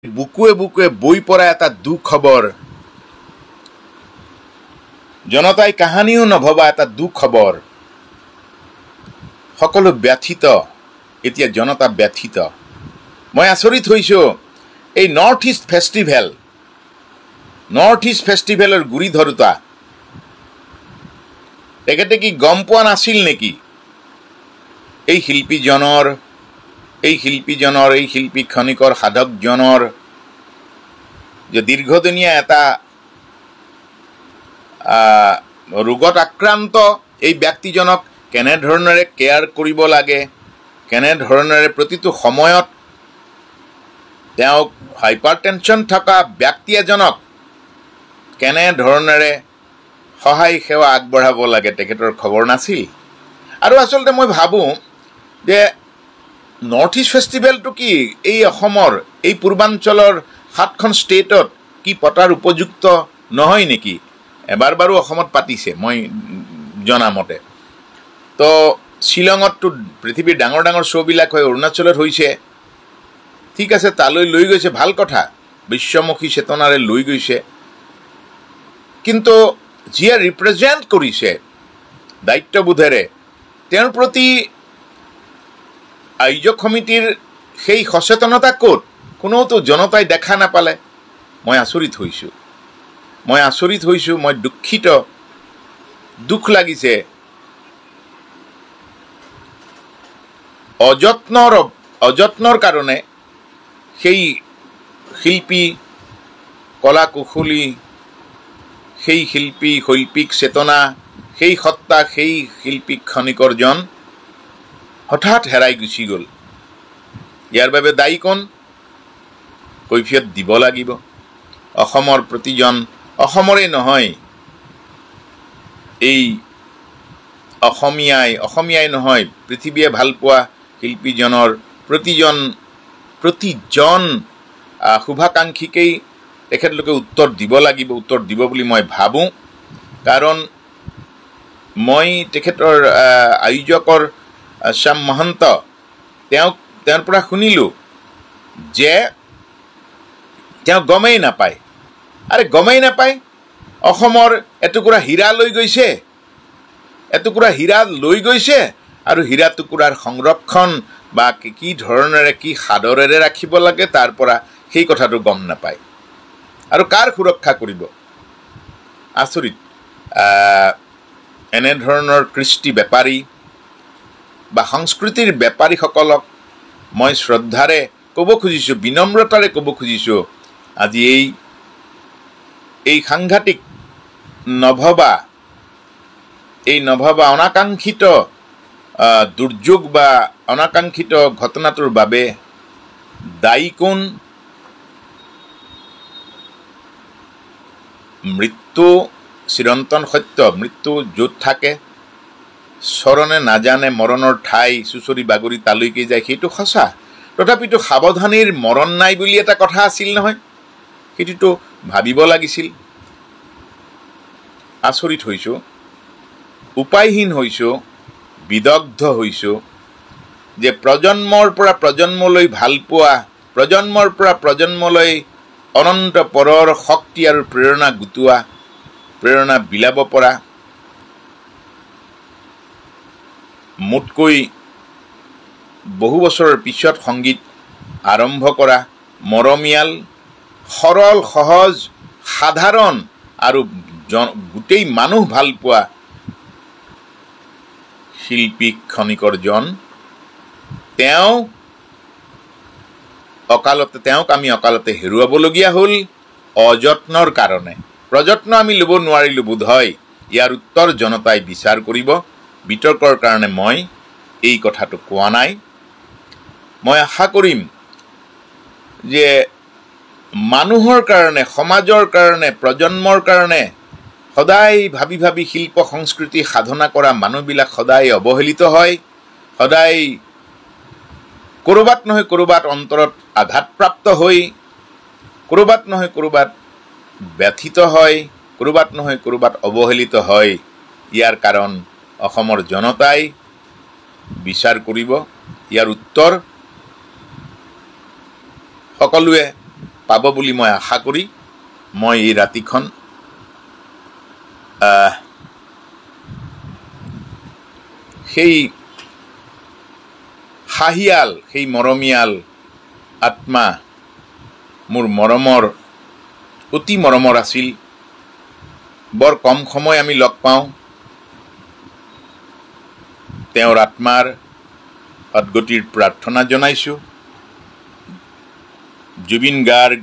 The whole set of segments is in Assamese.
বুকুৱে বুকুৱে বৈ পৰা এটা দুখ খবৰ, জনতাই কাহানিও নভবা এটা দুখ খবৰ। সকলো ব্যথিত, এতিয়া জনতা ব্যথিত। মই আচৰিত হৈছোঁ, এই নৰ্থ ইষ্ট ফেষ্টিভেলৰ গুৰি ধৰোতা তেখেতে কি গম পোৱা নাছিল নেকি? এই শিল্পীজনৰ, এই শিল্পী খনিকৰ সাধকজনৰ যে দীৰ্ঘদিনীয়া এটা ৰোগত আক্ৰান্ত এই ব্যক্তিজনক কেনেধৰণেৰে কেয়াৰ কৰিব লাগে, কেনেধৰণেৰে প্ৰতিটো সময়ত তেওঁক হাইপাৰটেনশ্যন থকা ব্যক্তি এজনক কেনেধৰণেৰে সহায় সেৱা আগবঢ়াব লাগে তেখেতৰ খবৰ নাছিল। আৰু আচলতে মই ভাবোঁ যে নৰ্থ ইষ্ট ফেষ্টিভেলটো কি এই অসমৰ এই পূৰ্বাঞ্চলৰ 7খন ষ্টেটত কি পতাৰ উপযুক্ত নহয় নেকি? এবাৰ বাৰু অসমত পাতিছে মই জনামতে। তো শ্বিলঙততো পৃথিৱীৰ ডাঙৰ ডাঙৰ শ্ব'বিলাক হয়, অৰুণাচলত হৈছে, ঠিক আছে, তালৈ লৈ গৈছে, ভাল কথা, বিশ্বমুখী চেতনাৰে লৈ গৈছে। কিন্তু যিয়ে ৰিপ্ৰেজেণ্ট কৰিছে দায়িত্ববোধেৰে, তেওঁৰ প্ৰতি আয়োজক সমিতিৰ সেই সচেতনতা ক'ত? কোনোতো জনতাই দেখা নাপালে। মই আচৰিত হৈছোঁ, মই দুখিত, দুখ লাগিছে। অযত্নৰ কাৰণে সেই শিল্পী, কলা কুশলী, সেই শৈল্পিক চেতনা, সেই সত্তা, সেই শিল্পী খনিকৰজন হঠাৎ হেৰাই গুচি গ'ল। ইয়াৰ বাবে দায়ী কোন? কৈফিয়ত দিব লাগিব। অসমৰ প্ৰতিজন, অসমৰে নহয়, এই অসমীয়াই নহয়, পৃথিৱীয়ে ভালপোৱা শিল্পীজনৰ প্ৰতিজন শুভাকাংক্ষীকেই তেখেতলোকে উত্তৰ দিব লাগিব, উত্তৰ দিব বুলি মই ভাবোঁ। কাৰণ মই তেখেতৰ আয়োজকৰ শ্যাম মহন্ত, তেওঁৰ পৰা শুনিলোঁ যে তেওঁ গমেই নাপায়। অসমৰ এটুকুৰা হীৰা লৈ গৈছে, আৰু হীৰা টুকুৰাৰ সংৰক্ষণ বা কি ধৰণেৰে কি সাদৰেৰে ৰাখিব লাগে তাৰ পৰা সেই কথাটো গম নাপায়। আৰু কাৰ সুৰক্ষা কৰিব? আচৰিত। এনেধৰণৰ কৃষ্টি বেপাৰী বা সংস্কৃতিৰ বেপাৰীসকলক মই শ্ৰদ্ধাৰে ক'ব খুজিছোঁ, বিনম্ৰতাৰে ক'ব খুজিছোঁ, আজি এই সাংঘাতিক নভবা অনাকাংক্ষিত দুৰ্যোগ বা অনাকাংক্ষিত ঘটনাটোৰ বাবে দায়ী কোন? মৃত্যু চিৰন্তন সত্য। মৃত্যু য'ত থাকে, চৰণে নাজানে মৰণৰ ঠাই, চুচৰি বাগৰি তালৈকে যায়, সেইটো সঁচা। তথাপিতো সাৱধানীৰ মৰণ নাই বুলি এটা কথা আছিল নহয়, সেইটোতো ভাবিব লাগিছিল। আচৰিত হৈছোঁ, উপায়হীন হৈছোঁ, বিদগ্ধ হৈছোঁ যে প্ৰজন্মৰ পৰা প্ৰজন্মলৈ ভালপোৱা, প্ৰজন্মৰ পৰা প্ৰজন্মলৈ অনন্ত পৰৰ শক্তি আৰু প্ৰেৰণা গোটোৱা, প্ৰেৰণা বিলাব পৰা, মোতকৈ বহু বছৰৰ পিছত সংগীত আৰম্ভ কৰা, মৰমীয়াল, সৰল, সহজ, সাধাৰণ আৰু গোটেই মানুহ ভাল পোৱা শিল্পী খনিকৰজন, তেওঁক আমি অকালতে হেৰুৱাবলগীয়া হ'ল অযত্নৰ কাৰণে। প্ৰযত্ন আমি ল'ব নোৱাৰিলোঁ বোধ হয়। ইয়াৰ উত্তৰ জনতাই বিচাৰ কৰিব। বিতৰ্কৰ কাৰণে মই এই কথাটো কোৱা নাই। মই আশা কৰিম যে মানুহৰ কাৰণে, সমাজৰ কাৰণে, প্ৰজন্মৰ কাৰণে সদায় ভাবি ভাবি শিল্প সংস্কৃতি সাধনা কৰা মানুহবিলাক সদায় অৱহেলিত হয়, সদায় ক'ৰবাত নহয় ক'ৰবাত অন্তৰত আঘাতপ্ৰাপ্ত হৈ, ক'ৰবাত নহয় ক'ৰবাত ব্যথিত হয়, ক'ৰবাত নহয় ক'ৰবাত অৱহেলিত হয়। ইয়াৰ কাৰণ অসমৰ জনতাই বিচাৰ কৰিব। ইয়াৰ উত্তৰ সকলোৱে পাব বুলি মই আশা কৰি মই এই ৰাতিখন সেই হাঁহিয়াল সেই মৰমীয়াল আত্মা মোৰ মৰমৰ অতি মৰমৰ আছিল বৰ কম সময় আমি লগ পাওঁ তেওঁৰ আত্মাৰ সদ্গতিৰ প্ৰাৰ্থনা জনাইছোঁ জুবিন গাৰ্গ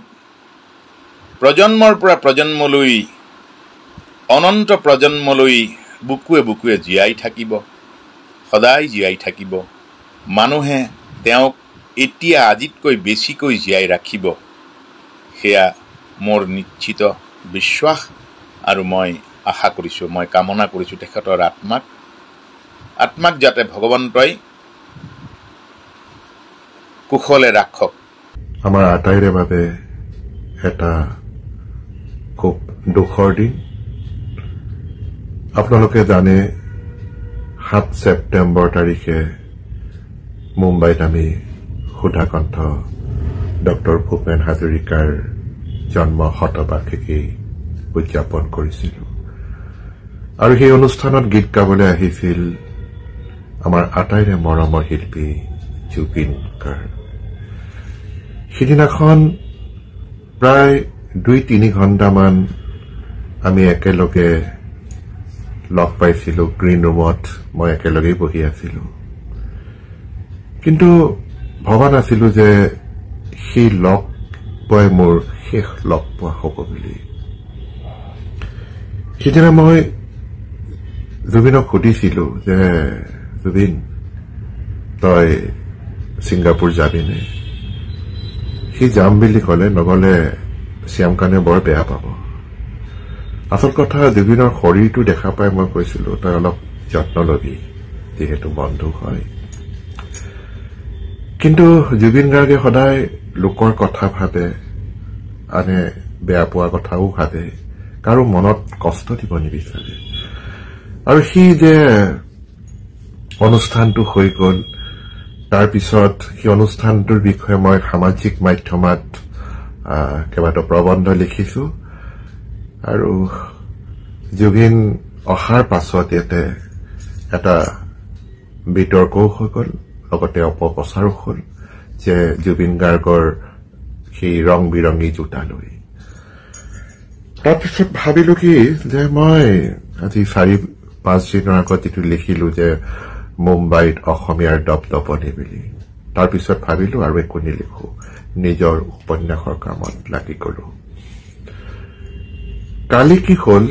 প্ৰজন্মৰ পৰা প্ৰজন্মলৈ অনন্ত প্ৰজন্মলৈ বুকুৱে বুকুৱে জীয়াই থাকিব সদায় জীয়াই থাকিব মানুহে তেওঁক এতিয়া আজিতকৈ বেছিকৈ জীয়াই ৰাখিব সেয়া মোৰ নিশ্চিত বিশ্বাস আৰু মই আশা কৰিছোঁ মই কামনা কৰিছোঁ তেখেতৰ আত্মাক যাতে ভগৱন্তই কুশলে ৰাখক আমাৰ আটাইৰে বাবে এটা খুব দুখৰ দিন আপোনালোকে জানে 7 ছেপ্টেম্বৰ তাৰিখে মুম্বাইত আমি সুধাকণ্ঠ ডক্টৰ ভূপেন হাজৰিকাৰ জন্ম শতবাৰ্ষিকী উদযাপন কৰিছিলোঁ আৰু সেই অনুষ্ঠানত গীত গাবলৈ আহিছিল আমাৰ আটাইৰে মৰমৰ শিল্পী জুবিন গাৰ্গ সিদিনাখন প্ৰায় 2-3 ঘণ্টামান আমি একেলগে লগ পাইছিলোঁ গ্ৰীণ ৰুমত মই একেলগেই বহি আছিলোঁ কিন্তু ভবা নাছিলোঁ যে সেই লগ পোৱাই মোৰ শেষ লগ পোৱা হ'ব বুলি সিদিনা মই জুবিনক সুধিছিলোঁ যে জুবিন তই ছিংগাপুৰ যাবিনে সি যাম বুলি ক'লে নগ'লে শ্যামকানে বৰ বেয়া পাব আচল কথা জুবিনৰ শৰীৰটো দেখা পাই মই কৈছিলোঁ তই অলপ যত্ন লবি যিহেতু বন্ধু হয় কিন্তু জুবিন গাৰ্গে সদায় লোকৰ কথা ভাবে আনে বেয়া পোৱা কথাও ভাবে কাৰো মনত কষ্ট দিব নিবিচাৰে আৰু সি যে অনুষ্ঠানটো হৈ গ'ল তাৰপিছত সেই অনুষ্ঠানটোৰ বিষয়ে মই সামাজিক মাধ্যমত কেইবাটাও প্ৰবন্ধ লিখিছোঁ আৰু জুবিন অহাৰ পাছত ইয়াতে এটা বিতৰ্কও হৈ গ'ল লগতে অপপ্ৰচাৰো হ'ল যে জুবিন গাৰ্গৰ সেই ৰং বিৰঙী জোতা লৈ তাৰপিছত ভাবিলোঁ কি যে মই আজি 4-5 দিনৰ আগত যিটো লিখিলোঁ যে মুম্বাইত অসমীয়াৰ দপদপনি বুলি তাৰপিছত ভাবিলোঁ আৰু একো নিলিখোঁ নিজৰ উপন্যাসৰ কামত লাগি গ'লোঁ কালি কি হ'ল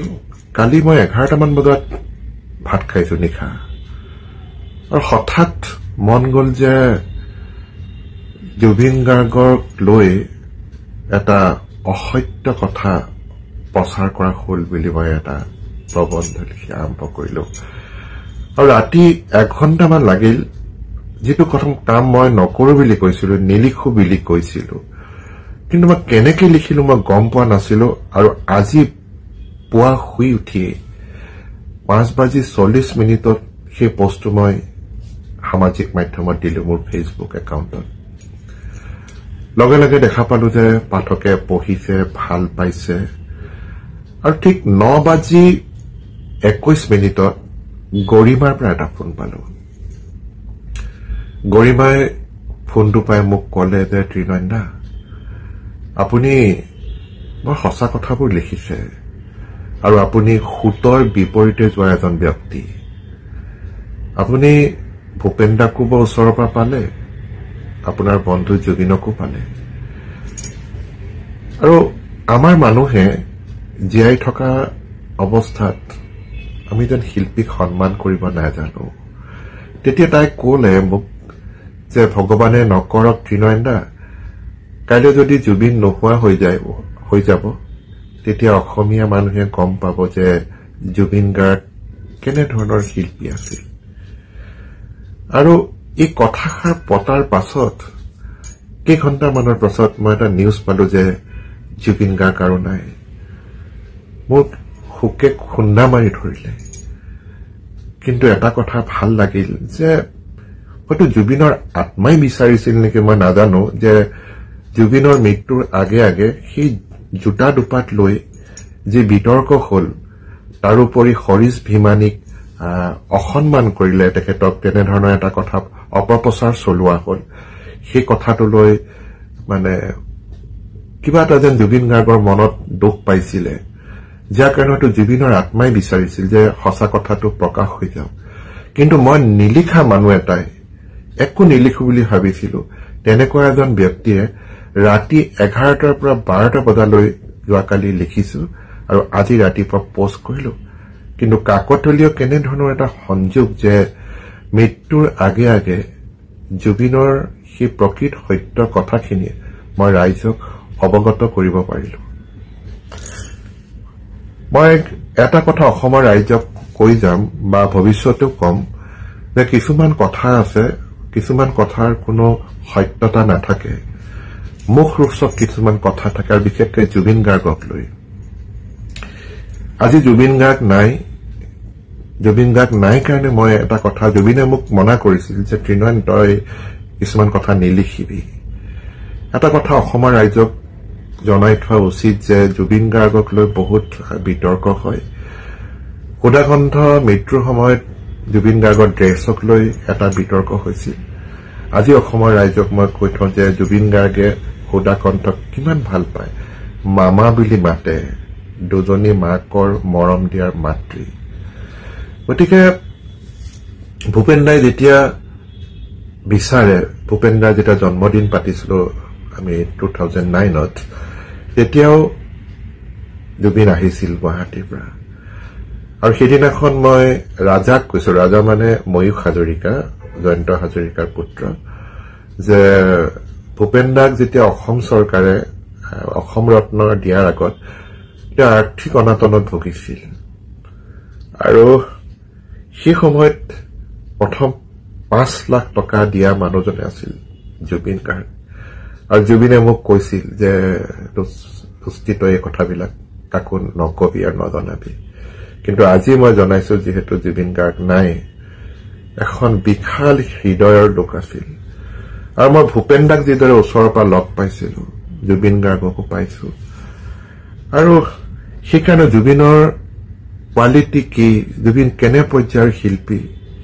কালি মই 11টামান বজাত ভাত খাইছোঁ নিশা আৰু হঠাৎ মন গ'ল যে জুবিন গাৰ্গক লৈ এটা অসত্য কথা প্ৰচাৰ কৰা হ'ল বুলি মই এটা প্ৰবন্ধ লিখি আৰম্ভ কৰিলোঁ আৰু ৰাতি 1 ঘণ্টামান লাগিল যিটো প্ৰথম কাম মই নকৰোঁ বুলি কৈছিলোঁ নিলিখোঁ বুলি কৈছিলোঁ কিন্তু মই কেনেকৈ লিখিলোঁ মই গম পোৱা নাছিলোঁ আৰু আজি পুৱা শুই উঠিয়ে 5:40 সেই পোষ্টটো মই সামাজিক মাধ্যমত দিলোঁ মোৰ ফেচবুক একাউণ্টত লগে লগে দেখা পালোঁ যে পাঠকে পঢ়িছে ভাল পাইছে আৰু ঠিক 9:21 গৰিমাৰ পৰা এটা ফোন পালোঁ গৰিমাই ফোনটো পাই মোক ক'লে যে ত্ৰিনয়ন দা আপুনি বৰ সঁচা কথাবোৰ লিখিছে আৰু আপুনি সুতৰ বিপৰীতে যোৱা এজন ব্যক্তি আপুনি ভূপেন দাকো বৰ ওচৰৰ পৰা পালে আপোনাৰ বন্ধু জুবিনকো পালে আৰু আমাৰ মানুহে জীয়াই থকা অৱস্থাত আমি যেন শিল্পীক সন্মান কৰিব নাজানো তেতিয়া তাই ক'লে মোক যে ভগৱানে নকৰক ত্ৰিনয়ন দা কাইলৈ যদি জুবিন নোহোৱা হৈ যাব তেতিয়া অসমীয়া মানুহে গম পাব যে জুবিন গাৰ্গ কেনেধৰণৰ শিল্পী আছিল আৰু এই কথাষাৰ পতাৰ পাছত কেইঘণ্টামানৰ পাছত মই এটা নিউজ পালোঁ যে জুবিন গাৰ্গ আৰু নাই মোক শোকে খুন্দা মাৰি ধৰিলে কিন্তু এটা কথা ভাল লাগিল যে হয়তো জুবিনৰ আত্মাই বিচাৰিছিল নেকি মই নাজানো যে জুবিনৰ মৃত্যুৰ আগে আগে সেই জোতা দুপাত লৈ যে বিতৰ্ক হল, তাৰোপৰি হৰিশ ভীমানীক অসন্মান কৰিলে, তেখেতক তেনেধৰণৰ এটা কথা অপপ্ৰচাৰ চলোৱা হল, সেই কথাটো লৈ মানে কিবা এটা যেন জুবিন গাৰ্গৰ মনত দুখ পাইছিলে, যাৰ কাৰণেতো জুবিনৰ আত্মাই বিচাৰিছিল যে সঁচা কথাটো প্ৰকাশ হৈ যাওক। কিন্তু মই নিলিখা মানুহ এটাই একো নিলিখো বুলি ভাবিছিলো। তেনেকুৱা এজন ব্যক্তিয়ে ৰাতি 11টাৰ পৰা 12টা বজালৈ যোৱাকালি লিখিছো আৰু আজি ৰাতিপুৱা পোষ্ট কৰিলো। কিন্তু কাকতলীয় কেনেধৰণৰ এটা সংযোগ যে মৃত্যুৰ আগে আগে জুবিনৰ সেই প্ৰকৃত সত্য কথাখিনিয়ে মই ৰাইজক অৱগত কৰিব পাৰিলো। মই এটা কথা অসমৰ ৰাইজক কৈ যাম বা ভৱিষ্যতেও কম যে কিছুমান কথা আছে, কিছুমান কথাৰ কোনো সত্যতা নাথাকে, মুখৰোচক কিছুমান কথা থাকে, আৰু বিশেষকৈ জুবিন গাৰ্গক লৈ। আজি জুবিন গাৰ্গ নাই কাৰণে মই এটা কথা, জুবিনে মোক মনা কৰিছিল যে তৃণয়ন তই কিছুমান কথা নিলিখিবি। এটা কথা অসমৰ ৰাইজক জনাই থোৱা উচিত যে জুবিন গাৰ্গক লৈ বহুত বিতৰ্ক হয়। সুধাকণ্ঠ মৃত্যুৰ সময়ত জুবিন গাৰ্গৰ ড্ৰেছক লৈ এটা বিতৰ্ক হৈছিল। আজি অসমৰ ৰাইজক মই কৈ থওঁ যে জুবিন গাৰ্গে সুধাকণ্ঠক কিমান ভাল পায়, মামা বুলি মাতে, দুজনী মাকৰ মৰম দিয়াৰ মাতৃ। গতিকে ভূপেন দাই যেতিয়া বিচাৰে, ভূপেন দাৰ যেতিয়া জন্মদিন পাতিছিলো আমি 2009ত, তেতিয়াও জুবিন আহিছিল গুৱাহাটীৰ পৰা। আৰু সেইদিনাখন মই ৰাজাক কৈছো, ৰাজা মানে ময়ূখ হাজৰিকা, জয়ন্ত হাজৰিকাৰ পুত্ৰ, যে ভূপেন দাক যেতিয়া অসম চৰকাৰে অসম ৰত্ন দিয়াৰ আগত তেওঁ আৰ্থিক অনাটনত ভুগিছিল, আৰু সেই সময়ত প্ৰথম 5 লাখ টকা দিয়া মানুহজনে আছিল জুবিন গাৰ্গ। আৰু জুবিনে মোক কৈছিল যে তই এই কথাবিলাক কাকো নকবি আৰু নজনাবি। কিন্তু আজি মই জনাইছো, যিহেতু জুবিন গাৰ্গ নাই, এখন বিশাল হৃদয়ৰ লোক আছিল। আৰু মই ভূপেন দাক যিদৰে ওচৰৰ পৰা লগ পাইছিলো, জুবিন গাৰ্গকো পাইছো, আৰু সেইকাৰণে জুবিনৰ কোৱালিটি কি, জুবিন কেনে পৰ্যায়ৰ শিল্পী,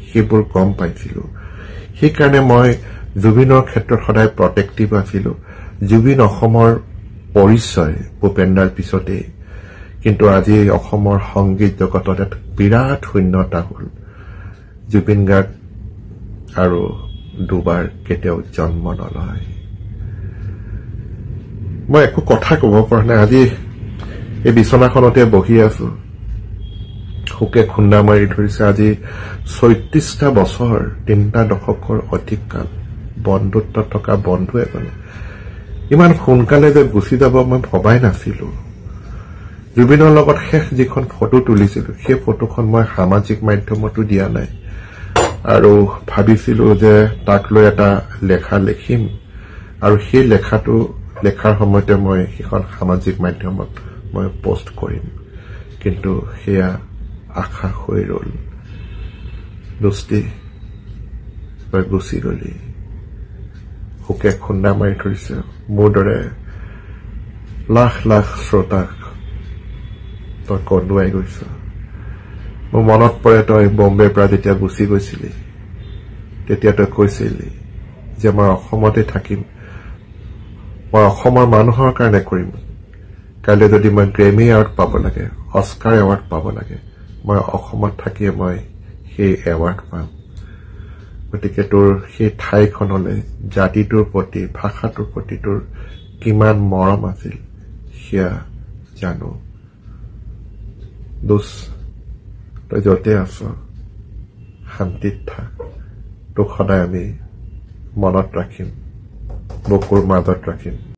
সেইবোৰ গম পাইছিলো। সেইকাৰণে মই জুবিনৰ ক্ষেত্ৰত সদায় প্ৰটেক্টিভ আছিলো। জুবিন অসমৰ পৰিচয় ভূপেন দাৰ পিছতেই। কিন্তু আজি অসমৰ সংগীত জগতত এটা বিৰাট শূন্যতা হল। জুবিন গাৰ্গ আৰু দুবাৰ কেতিয়াও জন্ম নলয়। মই একো কথা কব পৰা নাই। আজি এই বিছনাখনতে বহি আছো, শোকে খুন্দা মাৰি ধৰিছে। আজি ৩৬টা বছৰ, 3টা দশকৰ অধিক কাল বন্ধুত্ব থকা বন্ধু এজনে ইমান সোনকালে যে গুচি যাব মই ভবাই নাছিলো। জুবিনৰ লগত শেষ যিখন ফটো তুলিছিলো, সেই ফটোখন মই সামাজিক মাধ্যমতো দিয়া নাই, আৰু ভাবিছিলো যে তাক লৈ এটা লেখা লিখিম, আৰু সেই লেখাটো লেখাৰ সময়তে মই সেইখন সামাজিক মাধ্যমত মই পোষ্ট কৰিম। কিন্তু সেয়া আশা হৈ ৰল। দোস্তি, তই গুচি গলি। শোকে খুন্দা মাৰি ধৰিছে মোৰ দৰে লাখ লাখ শ্ৰোতাক তই কন্দুৱাই গৈছ। মোৰ মনত পৰে, তই বম্বেৰ পৰা যেতিয়া গুচি গৈছিলি, তেতিয়া তই কৈছিলি যে মই অসমতে থাকিম, মই অসমৰ মানুহৰ কাৰণে কৰিম। কাইলৈ যদি মই গ্ৰেমি এৱাৰ্ড পাব লাগে, অস্কাৰ এৱাৰ্ড পাব লাগে, মই অসমত থাকিয়ে মই সেই এৱাৰ্ড পাম। গতিকে তোৰ সেই ঠাইখনলৈ, জাতিটোৰ প্ৰতি, ভাষাটোৰ প্ৰতি তোৰ কিমান মৰম আছিল সেয়া জানো। তই যতে আছ শান্তিত থাক। তোক সদায় আমি মনত ৰাখিম, বুকুৰ মাজত ৰাখিম।